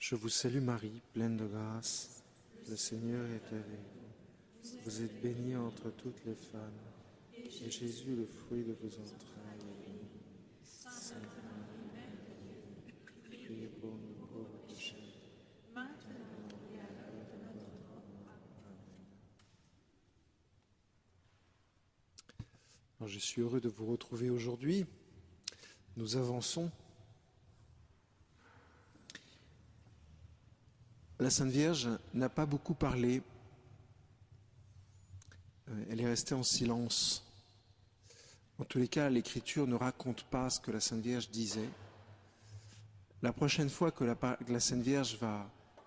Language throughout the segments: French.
Je vous salue Marie, pleine de grâce. Le Seigneur est avec vous. Vous êtes bénie entre toutes les femmes, et Jésus, le fruit de vos entrailles, est béni. Sainte Marie, Mère de Dieu, priez pour nous pauvres pécheurs, maintenant et à l'heure de notre mort. Amen. Alors, je suis heureux de vous retrouver aujourd'hui. Nous avançons. La Sainte Vierge n'a pas beaucoup parlé. Elle est restée en silence. En tous les cas, l'Écriture ne raconte pas ce que la Sainte Vierge disait. La prochaine fois que la Sainte Vierge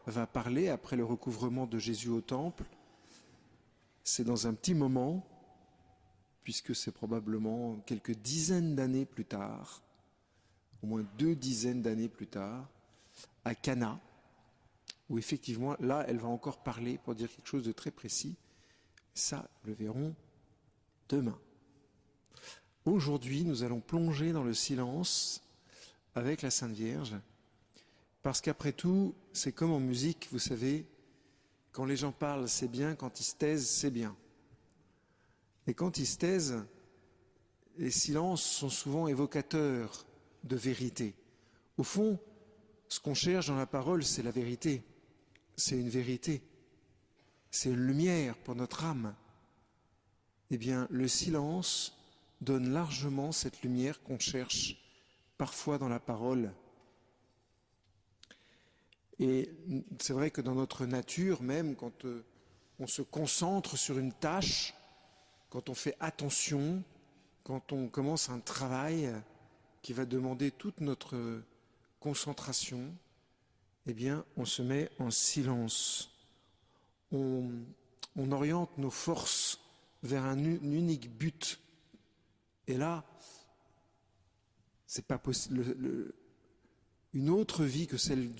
va parler, après le recouvrement de Jésus au Temple, c'est dans un petit moment, puisque c'est probablement quelques dizaines d'années plus tard, au moins 2 dizaines d'années plus tard, à Cana, où effectivement, là, elle va encore parler pour dire quelque chose de très précis. Ça, nous le verrons demain. Aujourd'hui, nous allons plonger dans le silence avec la Sainte Vierge, parce qu'après tout, c'est comme en musique, vous savez, quand les gens parlent, c'est bien, quand ils se taisent, c'est bien. Et quand ils se taisent, les silences sont souvent évocateurs de vérité. Au fond, ce qu'on cherche dans la parole, c'est la vérité. C'est une vérité. C'est une lumière pour notre âme. Eh bien, le silence donne largement cette lumière qu'on cherche parfois dans la parole. Et c'est vrai que dans notre nature, même quand on se concentre sur une tâche, quand on fait attention, quand on commence un travail qui va demander toute notre concentration, eh bien, on se met en silence. On oriente nos forces vers un unique but. Et là, c'est pas possible. Une autre vie que celle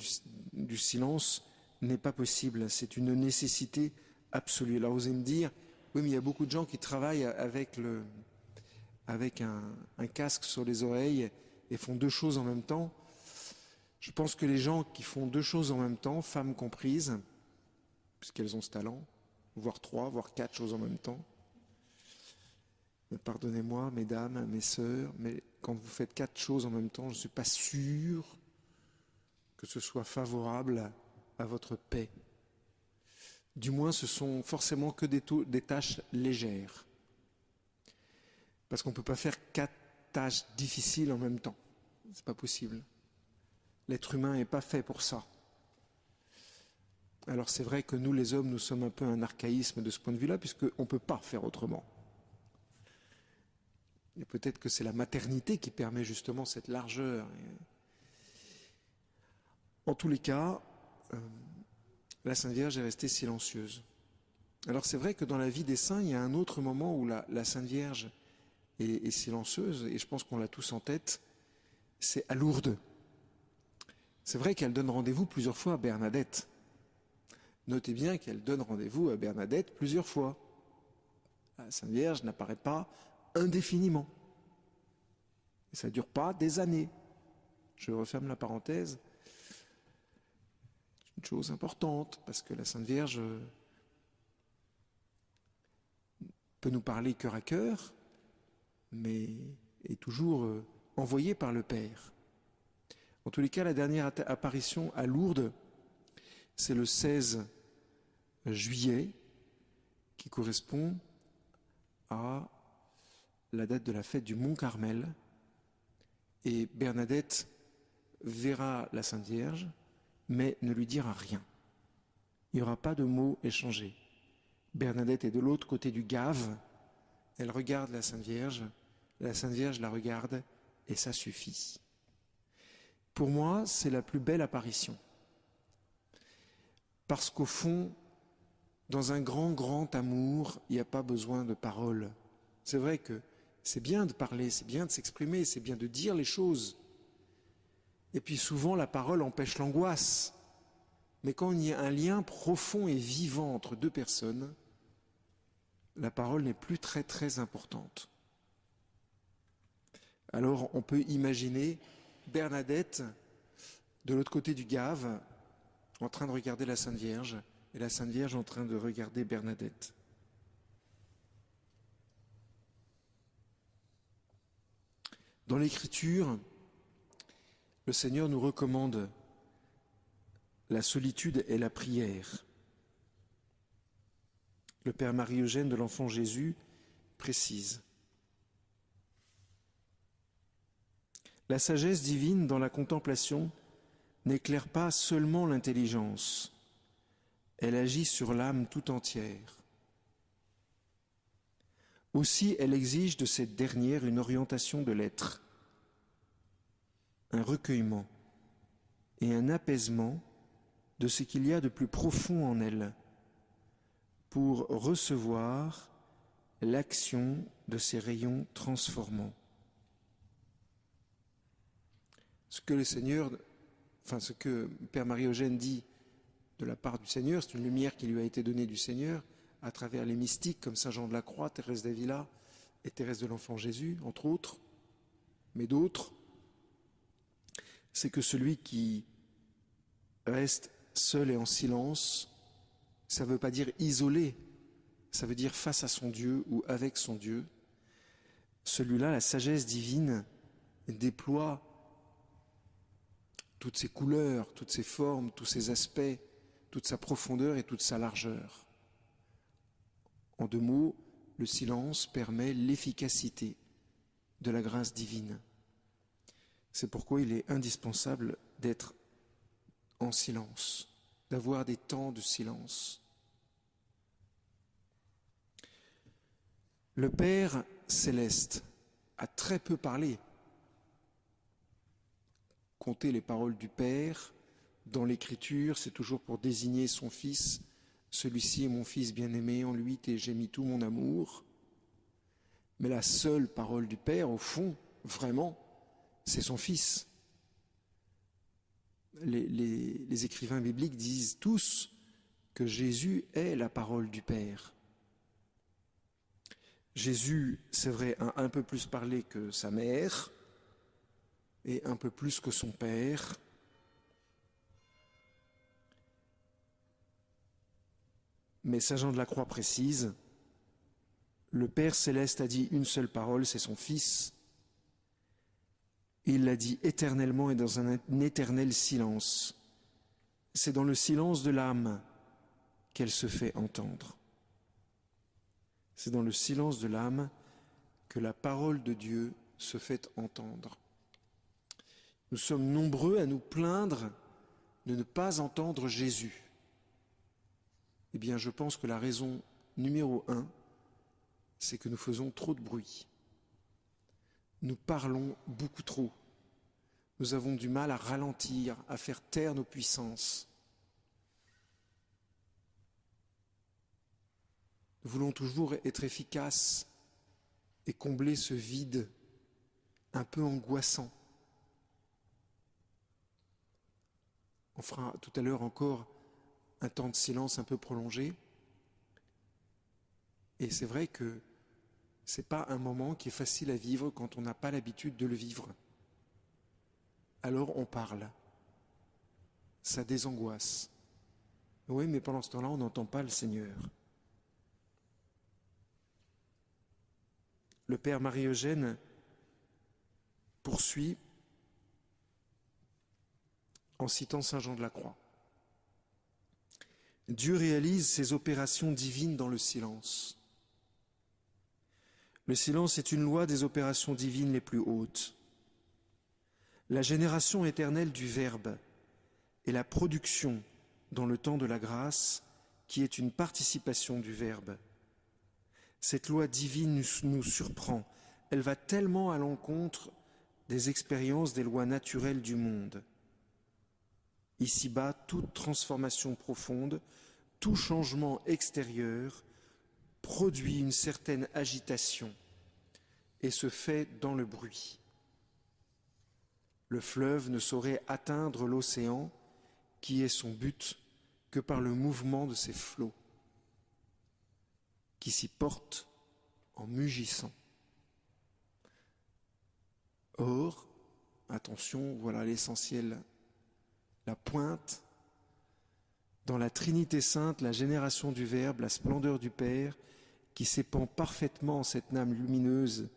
du silence n'est pas possible. C'est une nécessité absolue. Alors vous allez me dire, oui, mais il y a beaucoup de gens qui travaillent avec un casque sur les oreilles et font 2 choses en même temps. Je pense que les gens qui font 2 choses en même temps, femmes comprises, puisqu'elles ont ce talent, voire 3, voire 4 choses en même temps. Mais pardonnez-moi, mesdames, mes sœurs, mais quand vous faites 4 choses en même temps, je ne suis pas sûr que ce soit favorable à votre paix. Du moins, ce sont forcément que des tâches légères. Parce qu'on ne peut pas faire 4 tâches difficiles en même temps. Ce n'est pas possible. L'être humain n'est pas fait pour ça. Alors c'est vrai que nous, les hommes, nous sommes un peu un archaïsme de ce point de vue-là, puisqu'on ne peut pas faire autrement. Et peut-être que c'est la maternité qui permet justement cette largeur. En tous les cas, la Sainte Vierge est restée silencieuse. Alors c'est vrai que dans la vie des saints, il y a un autre moment où la Sainte Vierge est silencieuse, et je pense qu'on l'a tous en tête, c'est à Lourdes. C'est vrai qu'elle donne rendez-vous plusieurs fois à Bernadette. Notez bien qu'elle donne rendez-vous à Bernadette plusieurs fois. La Sainte Vierge n'apparaît pas indéfiniment. Et ça ne dure pas des années. Je referme la parenthèse. C'est une chose importante, parce que la Sainte Vierge peut nous parler cœur à cœur, mais est toujours envoyée par le Père. En tous les cas, la dernière apparition à Lourdes, c'est le 16 juillet, qui correspond à la date de la fête du Mont Carmel. Et Bernadette verra la Sainte Vierge, mais ne lui dira rien. Il n'y aura pas de mots échangés. Bernadette est de l'autre côté du Gave, elle regarde la Sainte Vierge la regarde, et ça suffit. Pour moi, c'est la plus belle apparition. Parce qu'au fond, dans un grand, grand amour, il n'y a pas besoin de paroles. C'est vrai que c'est bien de parler, c'est bien de s'exprimer, c'est bien de dire les choses. Et puis souvent, la parole empêche l'angoisse. Mais quand il y a un lien profond et vivant entre 2 personnes, la parole n'est plus très, très importante. Alors, on peut imaginer Bernadette, de l'autre côté du Gave, en train de regarder la Sainte Vierge et la Sainte Vierge en train de regarder Bernadette. Dans l'Écriture, le Seigneur nous recommande la solitude et la prière. Le Père Marie-Eugène de l'Enfant Jésus précise: la sagesse divine dans la contemplation n'éclaire pas seulement l'intelligence, elle agit sur l'âme tout entière. Aussi, elle exige de cette dernière une orientation de l'être, un recueillement et un apaisement de ce qu'il y a de plus profond en elle, pour recevoir l'action de ces rayons transformants. Ce que le Seigneur, ce que Père Marie-Eugène dit de la part du Seigneur, c'est une lumière qui lui a été donnée du Seigneur à travers les mystiques comme Saint Jean de la Croix, Thérèse d'Avila et Thérèse de l'Enfant Jésus, entre autres, mais d'autres. C'est que celui qui reste seul et en silence, ça ne veut pas dire isolé, ça veut dire face à son Dieu ou avec son Dieu. Celui-là, la sagesse divine, déploie toutes ses couleurs, toutes ses formes, tous ses aspects, toute sa profondeur et toute sa largeur. En deux mots, le silence permet l'efficacité de la grâce divine. C'est pourquoi il est indispensable d'être en silence, d'avoir des temps de silence. Le Père céleste a très peu parlé. Compter les paroles du Père dans l'Écriture, c'est toujours pour désigner son Fils. Celui-ci est mon Fils bien-aimé, en lui j'ai mis tout mon amour. Mais la seule parole du Père, au fond, vraiment, c'est son Fils. Les écrivains bibliques disent tous que Jésus est la parole du Père. Jésus, c'est vrai, a un peu plus parlé que sa mère et un peu plus que son père. Mais Saint Jean de la Croix précise, le Père céleste a dit une seule parole, c'est son Fils. Il l'a dit éternellement et dans un éternel silence. C'est dans le silence de l'âme qu'elle se fait entendre. C'est dans le silence de l'âme que la parole de Dieu se fait entendre. Nous sommes nombreux à nous plaindre de ne pas entendre Jésus. Eh bien, je pense que la raison numéro 1, c'est que nous faisons trop de bruit. Nous parlons beaucoup trop. Nous avons du mal à ralentir, à faire taire nos puissances. Nous voulons toujours être efficaces et combler ce vide un peu angoissant. On fera tout à l'heure encore un temps de silence un peu prolongé. Et c'est vrai que ce n'est pas un moment qui est facile à vivre quand on n'a pas l'habitude de le vivre. Alors on parle. Ça désangoisse. Oui, mais pendant ce temps-là, on n'entend pas le Seigneur. Le Père Marie-Eugène poursuit en citant Saint Jean de la Croix. Dieu réalise ses opérations divines dans le silence. Le silence est une loi des opérations divines les plus hautes. La génération éternelle du Verbe et la production dans le temps de la grâce qui est une participation du Verbe. Cette loi divine nous surprend. Elle va tellement à l'encontre des expériences des lois naturelles du monde. Ici-bas, toute transformation profonde, tout changement extérieur produit une certaine agitation et se fait dans le bruit. Le fleuve ne saurait atteindre l'océan, qui est son but, que par le mouvement de ses flots, qui s'y portent en mugissant. Or, attention, voilà l'essentiel, la pointe, dans la Trinité sainte, la génération du Verbe, la splendeur du Père, qui s'épand parfaitement en cette âme lumineuse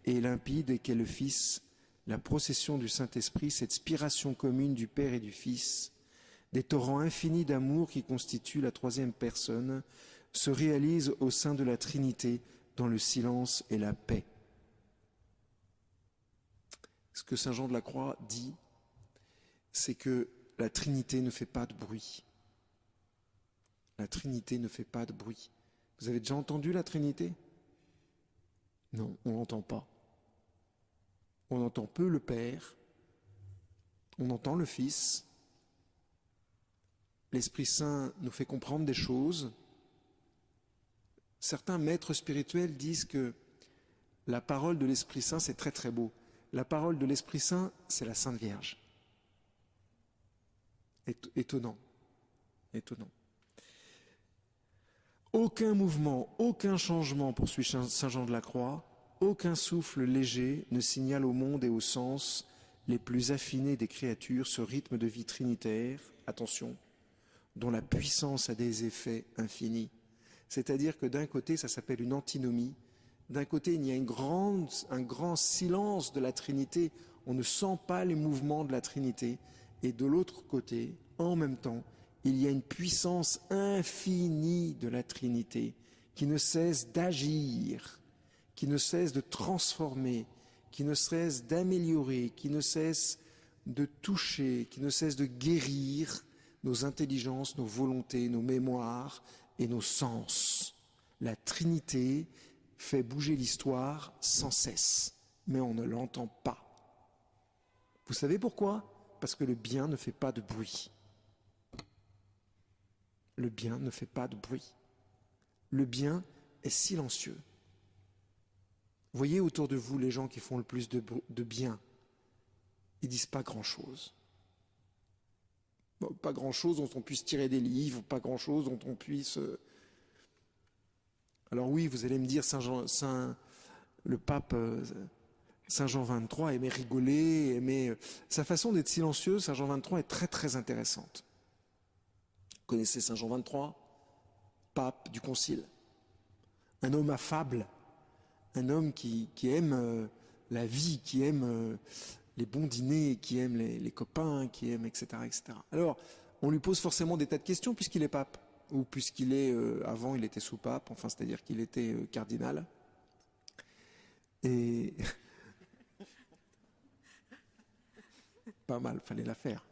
et limpide qu'est le Fils, la procession du Saint-Esprit, cette spiration commune du Père et du Fils, des torrents infinis d'amour qui constituent la troisième personne, se réalisent au sein de la Trinité dans le silence et la paix. Ce que saint Jean de la Croix dit, c'est que la Trinité ne fait pas de bruit. La Trinité ne fait pas de bruit. Vous avez déjà entendu la Trinité? Non, on n'entend pas. On entend peu le Père, on entend le Fils. L'Esprit Saint nous fait comprendre des choses. Certains maîtres spirituels disent que la parole de l'Esprit Saint, c'est très très beau. La parole de l'Esprit Saint, c'est la Sainte Vierge. Étonnant. Étonnant. Aucun mouvement, aucun changement, poursuit saint Jean de la Croix, aucun souffle léger ne signale au monde et aux sens les plus affinés des créatures ce rythme de vie trinitaire, attention, dont la puissance a des effets infinis. C'est-à-dire que d'un côté, ça s'appelle une antinomie, d'un côté, il y a un grand silence de la Trinité, on ne sent pas les mouvements de la Trinité, et de l'autre côté, en même temps, il y a une puissance infinie de la Trinité qui ne cesse d'agir, qui ne cesse de transformer, qui ne cesse d'améliorer, qui ne cesse de toucher, qui ne cesse de guérir nos intelligences, nos volontés, nos mémoires et nos sens. La Trinité fait bouger l'histoire sans cesse, mais on ne l'entend pas. Vous savez pourquoi? Parce que le bien ne fait pas de bruit. Le bien ne fait pas de bruit. Le bien est silencieux. Voyez autour de vous les gens qui font le plus de bien. Ils disent pas grand-chose. Bon, pas grand-chose dont on puisse tirer des livres, pas grand-chose dont on puisse... Alors oui, vous allez me dire, le pape Saint Jean XXIII aimait rigoler, aimait... Sa façon d'être silencieux, Saint Jean XXIII est très très intéressante. Vous connaissez Saint Jean XXIII, pape du Concile. Un homme affable, un homme qui aime la vie, qui aime les bons dîners, qui aime les copains, qui aime, etc., etc. Alors, on lui pose forcément des tas de questions puisqu'il est pape, ou puisqu'il est, avant il était sous-pape, enfin c'est-à-dire qu'il était cardinal. Et... pas mal, fallait la faire.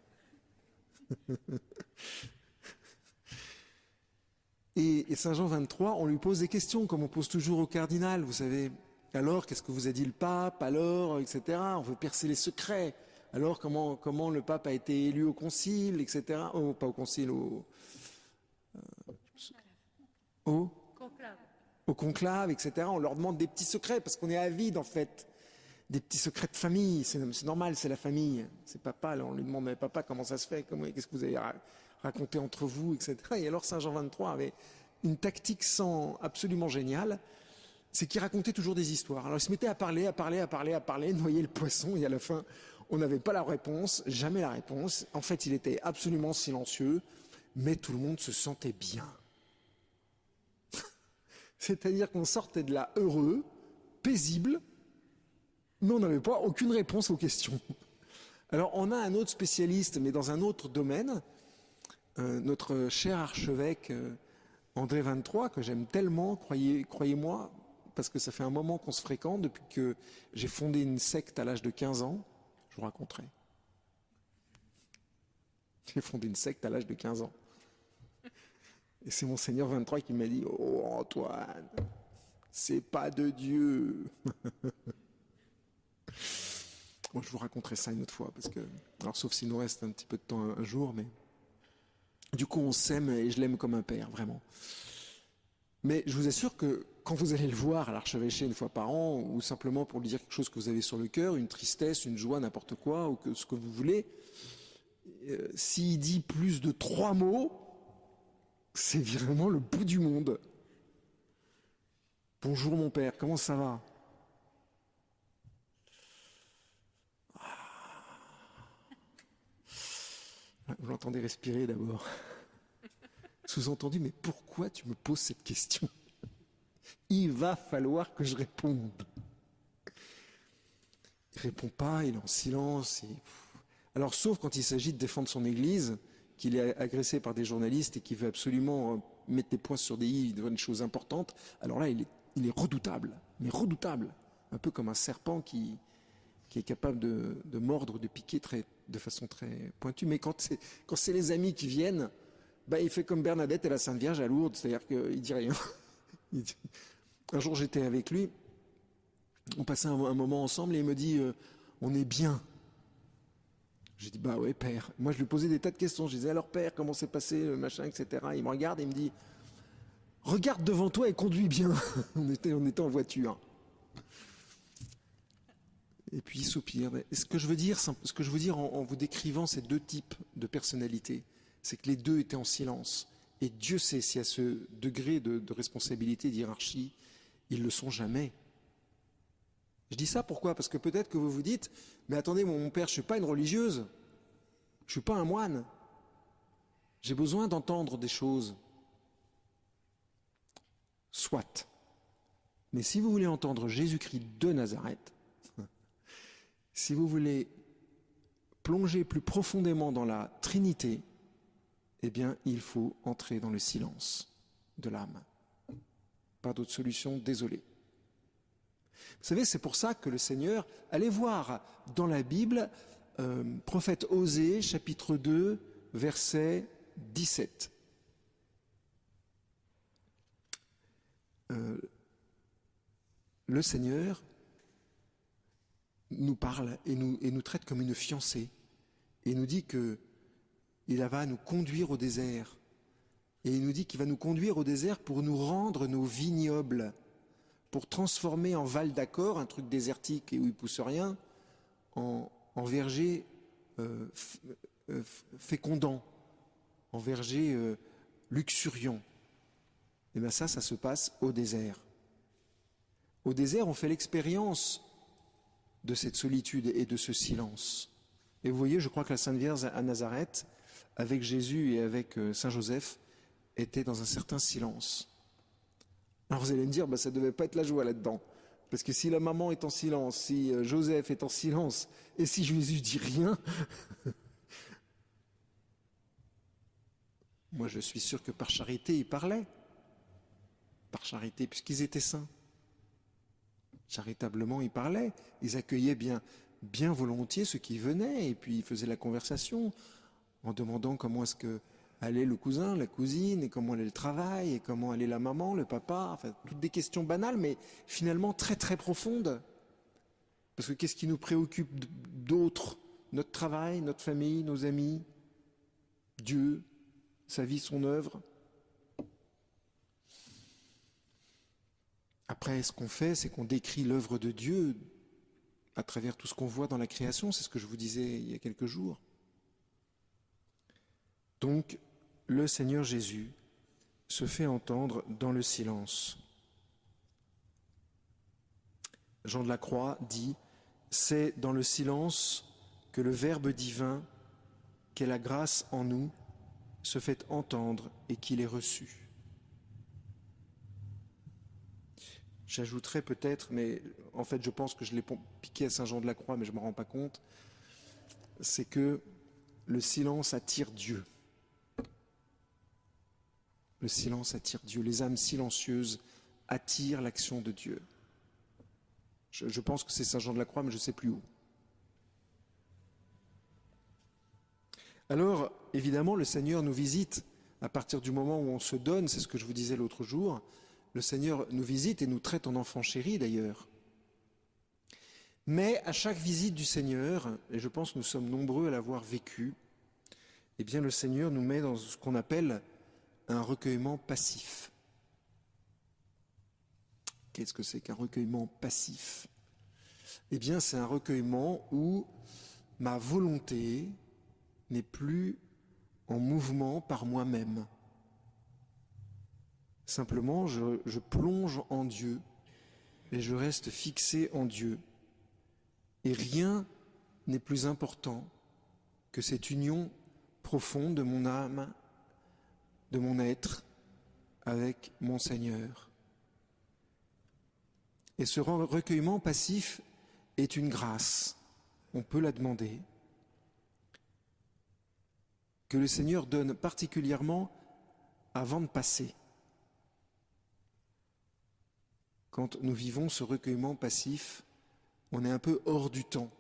Et Saint Jean XXIII, on lui pose des questions, comme on pose toujours au cardinal, vous savez. Alors, qu'est-ce que vous a dit le pape? Alors, etc. On veut percer les secrets. Alors, comment le pape a été élu au concile, etc. Oh, pas au concile, au conclave, etc. On leur demande des petits secrets, parce qu'on est avide, en fait. Des petits secrets de famille. C'est normal, c'est la famille. C'est papa, là, on lui demande, mais papa, comment ça se fait? Qu'est-ce que vous avez raconté entre vous, etc. Et alors, Saint Jean XXIII avait une tactique absolument géniale. C'est qu'il racontait toujours des histoires. Alors il se mettait à parler, noyer le poisson, et à la fin, on n'avait pas la réponse, jamais la réponse. En fait, il était absolument silencieux, mais tout le monde se sentait bien. C'est-à-dire qu'on sortait de là heureux, paisible, mais on n'avait pas aucune réponse aux questions. Alors on a un autre spécialiste, mais dans un autre domaine, notre cher archevêque André XXIII, que j'aime tellement, croyez-moi, parce que ça fait un moment qu'on se fréquente, depuis que j'ai fondé une secte à l'âge de 15 ans, je vous raconterai. J'ai fondé une secte à l'âge de 15 ans. Et c'est Monseigneur 23 qui m'a dit, oh Antoine, c'est pas de Dieu. Bon, je vous raconterai ça une autre fois, parce que, alors sauf s'il nous reste un petit peu de temps un jour, mais du coup on s'aime et je l'aime comme un père, vraiment. Mais je vous assure que quand vous allez le voir à l'archevêché une fois par an, ou simplement pour lui dire quelque chose que vous avez sur le cœur, une tristesse, une joie, n'importe quoi, ou ce que vous voulez, s'il dit plus de 3 mots, c'est vraiment le bout du monde. Bonjour mon père, comment ça va? Vous l'entendez respirer d'abord. Sous-entendu, mais pourquoi tu me poses cette question? Il va falloir que je réponde. Il répond pas, il est en silence. Alors, sauf quand il s'agit de défendre son église, qu'il est agressé par des journalistes et qu'il veut absolument mettre des points sur des i, devant une chose importante, alors là, il est redoutable, mais redoutable. Un peu comme un serpent qui est capable de mordre, de piquer de façon très pointue. Mais quand c'est les amis qui viennent, il fait comme Bernadette et la Sainte Vierge à Lourdes, c'est-à-dire qu'il dit rien. Un jour, j'étais avec lui, on passait un moment ensemble et il me dit on est bien. J'ai dit bah ouais père. Moi je lui posais des tas de questions. Je disais alors père, comment s'est passé le machin, etc. Il me regarde et il me dit regarde devant toi et conduis bien. on était en voiture. Et puis il soupire. Ce que je veux dire en vous décrivant ces deux types de personnalités, c'est que les deux étaient en silence. Et Dieu sait si à ce degré de responsabilité, d'hiérarchie, ils le sont jamais. Je dis ça pourquoi? Parce que peut-être que vous vous dites, mais attendez, mon père, je suis pas une religieuse, je suis pas un moine, j'ai besoin d'entendre des choses. Soit. Mais si vous voulez entendre Jésus-Christ de Nazareth, si vous voulez plonger plus profondément dans la Trinité, eh bien, il faut entrer dans le silence de l'âme. Pas d'autre solution, désolé. Vous savez, c'est pour ça que le Seigneur, allez voir dans la Bible, prophète Osée, chapitre 2, verset 17. Le Seigneur nous parle et nous traite comme une fiancée et nous dit qu'il va nous conduire au désert. Et il nous dit qu'il va nous conduire au désert pour nous rendre nos vignobles, pour transformer en val d'accord, un truc désertique et où il ne pousse rien, en verger fécondant, en verger luxuriant. Et bien ça se passe au désert. Au désert, on fait l'expérience de cette solitude et de ce silence. Et vous voyez, je crois que la Sainte Vierge à Nazareth, avec Jésus et avec Saint Joseph, était dans un certain silence. Alors vous allez me dire, ça ne devait pas être la joie là-dedans. Parce que si la maman est en silence, si Joseph est en silence, et si Jésus dit rien, moi je suis sûr que par charité, ils parlaient. Par charité, puisqu'ils étaient saints. Charitablement, ils parlaient. Ils accueillaient bien volontiers ceux qui venaient, et puis ils faisaient la conversation, en demandant comment est-ce que allait le cousin, la cousine, et comment allait le travail, et comment allait la maman, le papa, enfin toutes des questions banales, mais finalement très très profondes. Parce que qu'est-ce qui nous préoccupe d'autre? Notre travail, notre famille, nos amis, Dieu, sa vie, son œuvre. Après, ce qu'on fait, c'est qu'on décrit l'œuvre de Dieu à travers tout ce qu'on voit dans la création, c'est ce que je vous disais il y a quelques jours. Donc, le Seigneur Jésus se fait entendre dans le silence. Jean de la Croix dit « C'est dans le silence que le Verbe divin, qu'est la grâce en nous, se fait entendre et qu'il est reçu. » J'ajouterais peut-être, mais en fait je pense que je l'ai piqué à Saint Jean de la Croix, mais je ne me rends pas compte, c'est que le silence attire Dieu. Le silence attire Dieu. Les âmes silencieuses attirent l'action de Dieu. Je pense que c'est Saint Jean de la Croix, mais je ne sais plus où. Alors, évidemment, le Seigneur nous visite à partir du moment où on se donne, c'est ce que je vous disais l'autre jour. Le Seigneur nous visite et nous traite en enfants chéris d'ailleurs. Mais à chaque visite du Seigneur, et je pense que nous sommes nombreux à l'avoir vécu, eh bien le Seigneur nous met dans ce qu'on appelle un recueillement passif. Qu'est-ce que c'est qu'un recueillement passif? Eh bien c'est un recueillement où ma volonté n'est plus en mouvement par moi-même. Simplement, je plonge en Dieu et je reste fixé en Dieu. Et rien n'est plus important que cette union profonde de mon âme de mon être avec mon Seigneur. Et ce recueillement passif est une grâce. On peut la demander. Que le Seigneur donne particulièrement avant de passer. Quand nous vivons ce recueillement passif, on est un peu hors du temps.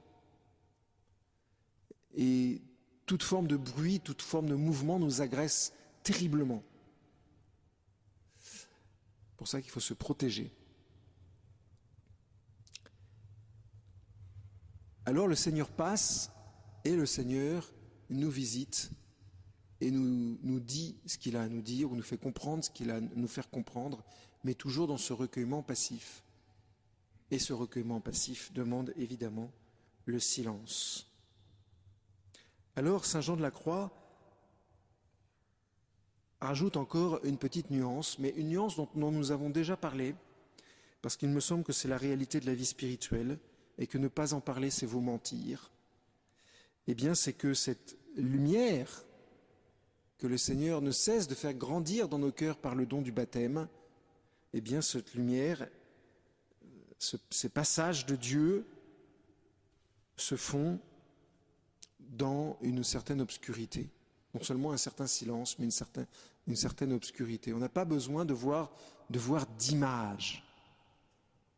Et toute forme de bruit, toute forme de mouvement nous agresse terriblement. C'est pour ça qu'il faut se protéger. Alors le Seigneur passe et le Seigneur nous visite et nous dit ce qu'il a à nous dire, ou nous fait comprendre ce qu'il a à nous faire comprendre, mais toujours dans ce recueillement passif. Et ce recueillement passif demande évidemment le silence. Alors saint Jean de la Croix rajoute encore une petite nuance, mais une nuance dont nous avons déjà parlé, parce qu'il me semble que c'est la réalité de la vie spirituelle, et que ne pas en parler, c'est vous mentir. Eh bien, c'est que cette lumière que le Seigneur ne cesse de faire grandir dans nos cœurs par le don du baptême, eh bien, cette lumière, ces passages de Dieu se font dans une certaine obscurité. Non seulement un certain silence, mais une certaine obscurité. On n'a pas besoin de voir d'image.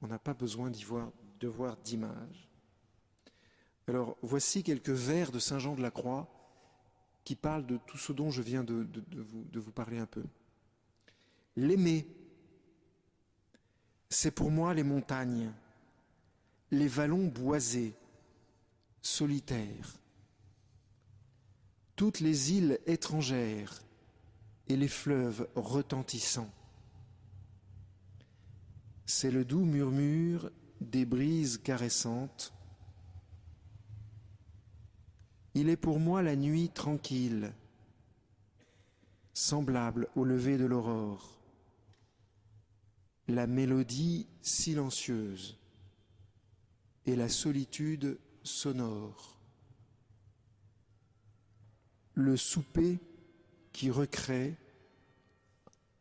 On n'a pas besoin de voir d'image. Alors, voici quelques vers de saint Jean de la Croix qui parlent de tout ce dont je viens de vous parler un peu. L'aimer, c'est pour moi les montagnes, les vallons boisés, solitaires, toutes les îles étrangères et les fleuves retentissants. C'est le doux murmure des brises caressantes. Il est pour moi la nuit tranquille, semblable au lever de l'aurore, la mélodie silencieuse et la solitude sonore, le souper qui recrée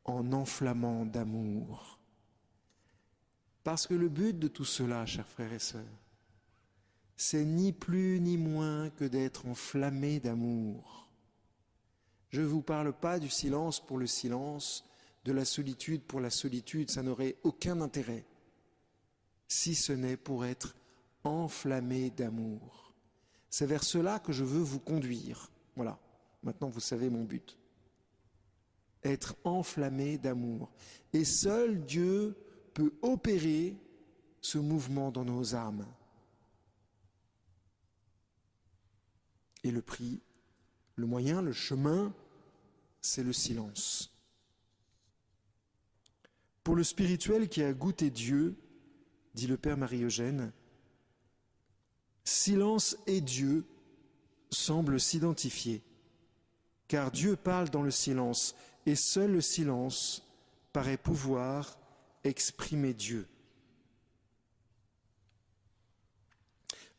en enflammant d'amour. Parce que le but de tout cela, chers frères et sœurs, c'est ni plus ni moins que d'être enflammé d'amour. Je ne vous parle pas du silence pour le silence, de la solitude pour la solitude, ça n'aurait aucun intérêt, si ce n'est pour être enflammé d'amour. C'est vers cela que je veux vous conduire. Voilà, maintenant vous savez mon but. Être enflammé d'amour. Et seul Dieu peut opérer ce mouvement dans nos âmes. Et le prix, le moyen, le chemin, c'est le silence. Pour le spirituel qui a goûté Dieu, dit le Père Marie-Eugène, silence et Dieu semblent s'identifier, car Dieu parle dans le silence, et seul le silence paraît pouvoir exprimer Dieu.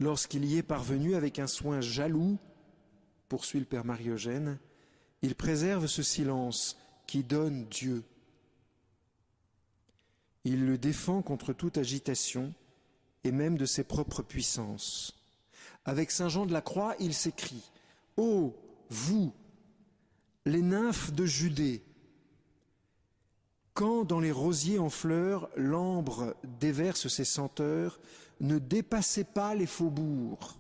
Lorsqu'il y est parvenu avec un soin jaloux, poursuit le Père Marie-Eugène, il préserve ce silence qui donne Dieu. Il le défend contre toute agitation et même de ses propres puissances. Avec saint Jean de la Croix, il s'écrie « Ô vous, les nymphes de Judée, quand dans les rosiers en fleurs, l'ambre déverse ses senteurs, ne dépassez pas les faubourgs.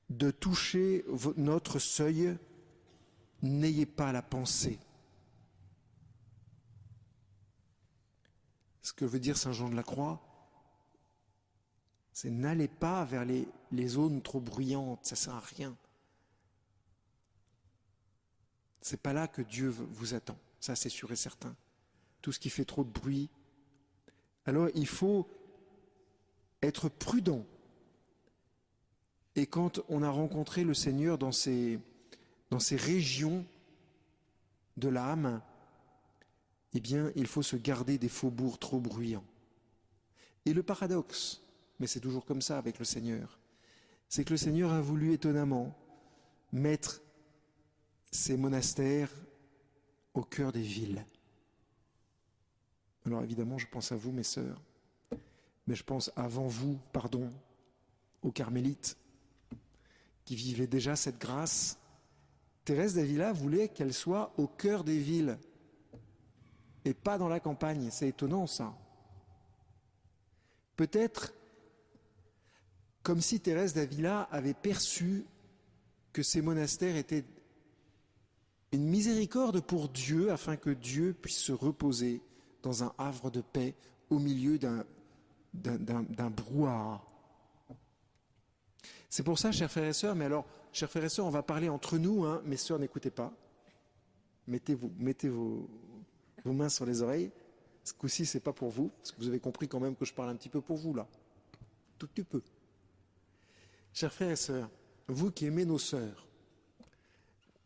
De toucher notre seuil, n'ayez pas la pensée. » Ce que veut dire saint Jean de la Croix, c'est n'allez pas vers les zones trop bruyantes, ça ne sert à rien. C'est pas là que Dieu vous attend, ça c'est sûr et certain. Tout ce qui fait trop de bruit. Alors il faut être prudent. Et quand on a rencontré le Seigneur dans ces régions de l'âme, eh bien, il faut se garder des faubourgs trop bruyants. Et le paradoxe, mais c'est toujours comme ça avec le Seigneur, c'est que le Seigneur a voulu étonnamment mettre ces monastères au cœur des villes. Alors évidemment, je pense à vous, mes sœurs, mais je pense avant vous, aux carmélites, qui vivaient déjà cette grâce. Thérèse d'Avila voulait qu'elle soit au cœur des villes et pas dans la campagne. C'est étonnant, ça. Peut-être comme si Thérèse d'Avila avait perçu que ces monastères étaient une miséricorde pour Dieu, afin que Dieu puisse se reposer dans un havre de paix au milieu d'un brouhaha. C'est pour ça, chers frères et sœurs, mais alors, chers frères et sœurs, on va parler entre nous, hein, mes sœurs, n'écoutez pas. Mettez vos mains sur les oreilles. Ce coup-ci, c'est pas pour vous, parce que vous avez compris quand même que je parle un petit peu pour vous, là. Tout petit peu. Chers frères et sœurs, vous qui aimez nos sœurs,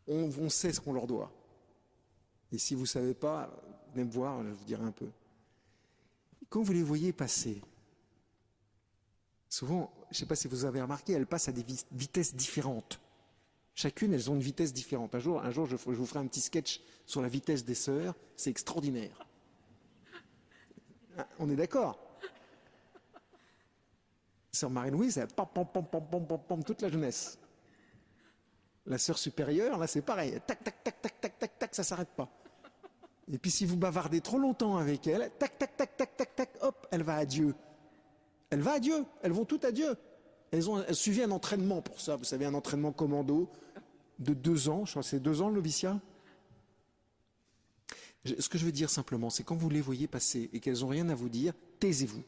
on sait ce qu'on leur doit. Et si vous ne savez pas, venez me voir, je vous dirai un peu. Quand vous les voyez passer, souvent, je ne sais pas si vous avez remarqué, elles passent à des vitesses différentes. Chacune, elles ont une vitesse différente. Un jour, je vous ferai un petit sketch sur la vitesse des sœurs, c'est extraordinaire. On est d'accord? Sœur Marie-Louise, elle pam, pam, pam, pam, pam, pam, pam, toute la jeunesse. La sœur supérieure, là, c'est pareil. Tac, tac, tac, tac, tac, tac, tac, ça s'arrête pas. Et puis si vous bavardez trop longtemps avec elle, tac, tac, tac, tac, tac, tac, hop, elle va à Dieu. Elle va à Dieu. Elles vont toutes à Dieu. Elles ont suivi un entraînement pour ça. Vous savez, un entraînement commando de 2 ans. Je crois que c'est 2 ans le noviciat. Ce que je veux dire simplement, c'est quand vous les voyez passer et qu'elles n'ont rien à vous dire, taisez-vous.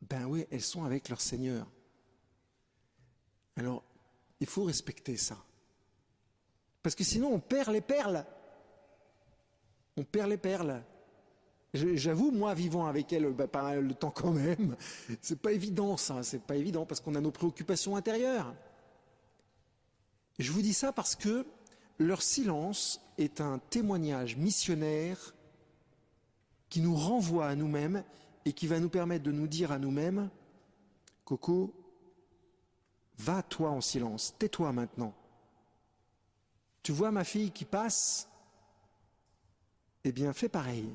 Ben oui, elles sont avec leur Seigneur. Alors, il faut respecter ça. Parce que sinon, on perd les perles. On perd les perles. J'avoue, moi, vivant avec elle pas mal de temps quand même, c'est pas évident ça, c'est pas évident parce qu'on a nos préoccupations intérieures. Et je vous dis ça parce que leur silence est un témoignage missionnaire qui nous renvoie à nous-mêmes et qui va nous permettre de nous dire à nous-mêmes, Coco, va toi en silence, tais-toi maintenant. Tu vois ma fille qui passe? Eh bien, fais pareil.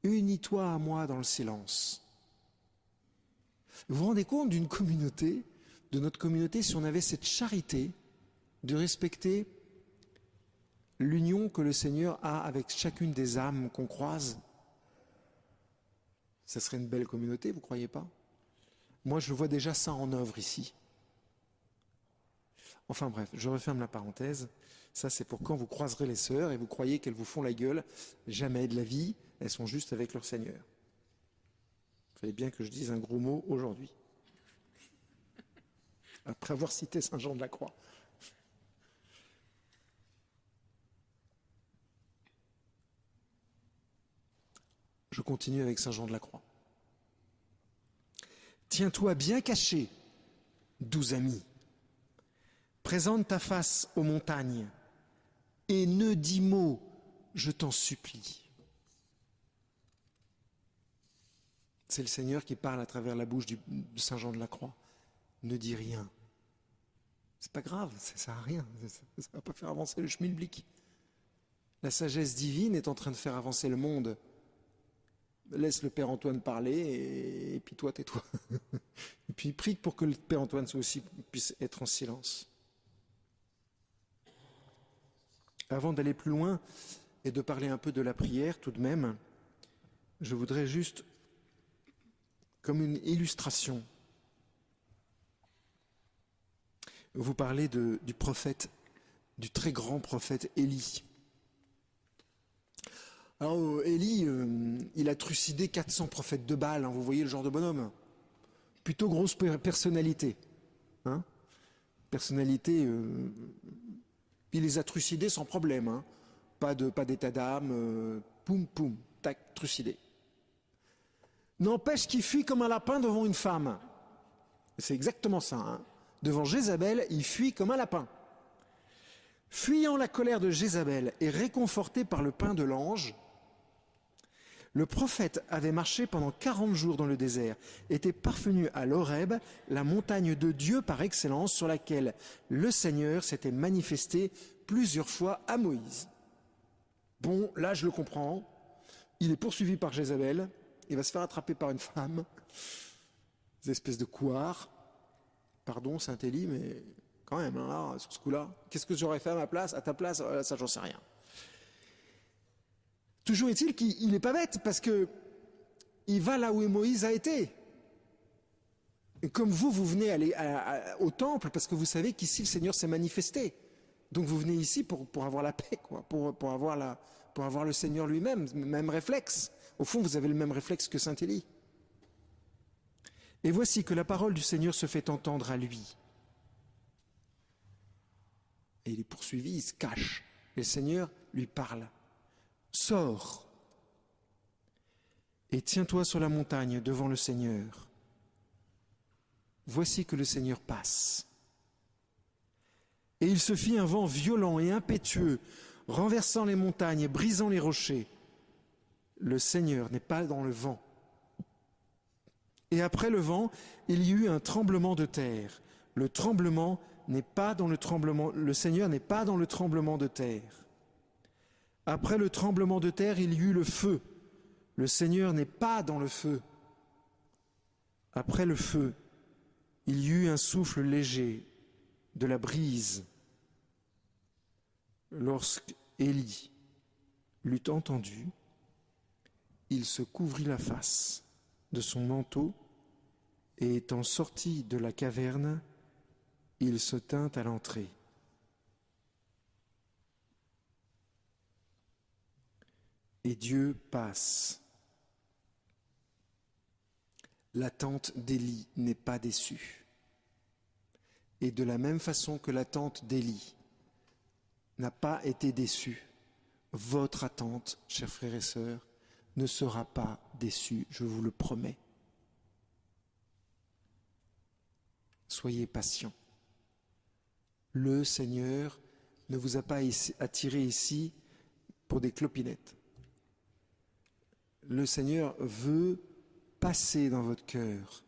Unis-toi à moi dans le silence. Vous vous rendez compte d'une communauté, de notre communauté, si on avait cette charité de respecter l'union que le Seigneur a avec chacune des âmes qu'on croise? Ça serait une belle communauté, vous croyez pas? Moi, je vois déjà ça en œuvre ici. Enfin bref, je referme la parenthèse. Ça, c'est pour quand vous croiserez les sœurs et vous croyez qu'elles vous font la gueule. Jamais de la vie, elles sont juste avec leur Seigneur. Il fallait bien que je dise un gros mot aujourd'hui. Après avoir cité Saint Jean de la Croix. Je continue avec Saint Jean de la Croix. Tiens-toi bien caché, doux ami. Présente ta face aux montagnes et ne dis mot, je t'en supplie. C'est le Seigneur qui parle à travers la bouche de Saint Jean de la Croix. Ne dis rien. C'est pas grave, ça sert à rien. Ça va pas faire avancer le schmilblick. La sagesse divine est en train de faire avancer le monde. Laisse le Père Antoine parler et puis toi, tais-toi. Et puis prie pour que le Père Antoine aussi puisse être en silence. Avant d'aller plus loin et de parler un peu de la prière tout de même, je voudrais juste, comme une illustration, vous parler du prophète, du très grand prophète Élie. Alors Élie, il a trucidé 400 prophètes de Baal, hein, vous voyez le genre de bonhomme. Plutôt grosse personnalité. Hein, personnalité, il les a trucidés sans problème. Hein, pas d'état d'âme, poum poum, tac, trucidé. N'empêche qu'il fuit comme un lapin devant une femme. C'est exactement ça. Hein. Devant Jézabel, il fuit comme un lapin. Fuyant la colère de Jézabel et réconforté par le pain de l'ange, Le prophète avait marché pendant 40 jours dans le désert, était parvenu à l'Horeb, la montagne de Dieu par excellence, sur laquelle le Seigneur s'était manifesté plusieurs fois à Moïse. Bon, là je le comprends, il est poursuivi par Jézabel, il va se faire attraper par une femme, des espèces de couards, pardon Saint-Élie, mais quand même, là, sur ce coup-là, qu'est-ce que j'aurais fait à ma place, à ta place, ça j'en sais rien. Toujours est-il qu'il n'est pas bête, parce que il va là où Moïse a été. Et comme vous venez aller au temple, parce que vous savez qu'ici le Seigneur s'est manifesté. Donc vous venez ici pour avoir la paix, quoi, pour avoir le Seigneur lui-même, même réflexe. Au fond, vous avez le même réflexe que Saint-Élie. Et voici que la parole du Seigneur se fait entendre à lui. Et il est poursuivi, il se cache. Et le Seigneur lui parle. Sors et tiens-toi sur la montagne devant le Seigneur. Voici que le Seigneur passe. Et il se fit un vent violent et impétueux, renversant les montagnes et brisant les rochers. Le Seigneur n'est pas dans le vent. Et après le vent, il y eut un tremblement de terre. Le tremblement n'est pas dans le tremblement, le Seigneur n'est pas dans le tremblement de terre. Après le tremblement de terre, il y eut le feu. Le Seigneur n'est pas dans le feu. Après le feu, il y eut un souffle léger, de la brise. Lorsqu'Élie l'eut entendu, il se couvrit la face de son manteau et étant sorti de la caverne, il se tint à l'entrée. Et Dieu passe. L'attente d'Élie n'est pas déçue. Et de la même façon que l'attente d'Élie n'a pas été déçue, votre attente, chers frères et sœurs, ne sera pas déçue, je vous le promets. Soyez patients. Le Seigneur ne vous a pas attiré ici pour des clopinettes. Le Seigneur veut passer dans votre cœur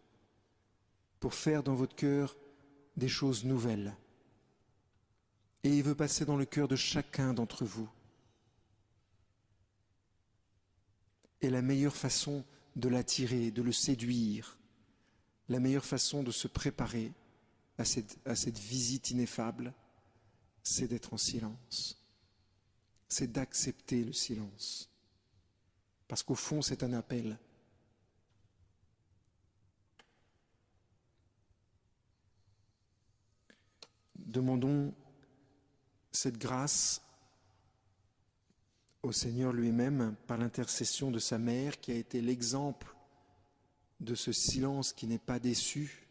pour faire dans votre cœur des choses nouvelles. Et il veut passer dans le cœur de chacun d'entre vous. Et la meilleure façon de l'attirer, de le séduire, la meilleure façon de se préparer à cette visite ineffable, c'est d'être en silence. C'est d'accepter le silence. Parce qu'au fond, c'est un appel. Demandons cette grâce au Seigneur lui-même par l'intercession de sa mère qui a été l'exemple de ce silence qui n'est pas déçu.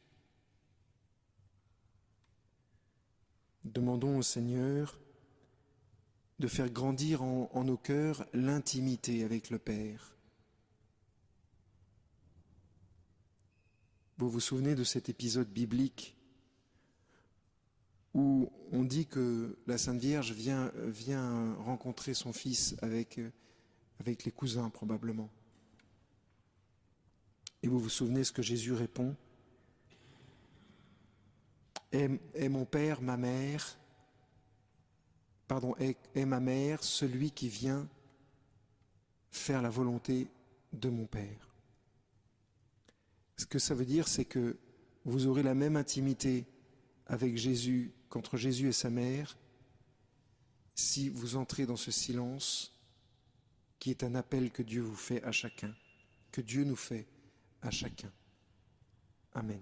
Demandons au Seigneur de faire grandir en nos cœurs l'intimité avec le Père. Vous vous souvenez de cet épisode biblique où on dit que la Sainte Vierge vient rencontrer son fils avec les cousins probablement. Et vous vous souvenez ce que Jésus répond ? Est mon père, ma mère, est ma mère celui qui vient faire la volonté de mon Père. Ce que ça veut dire, c'est que vous aurez la même intimité avec Jésus qu'entre Jésus et sa mère si vous entrez dans ce silence qui est un appel que Dieu vous fait à chacun, que Dieu nous fait à chacun. Amen.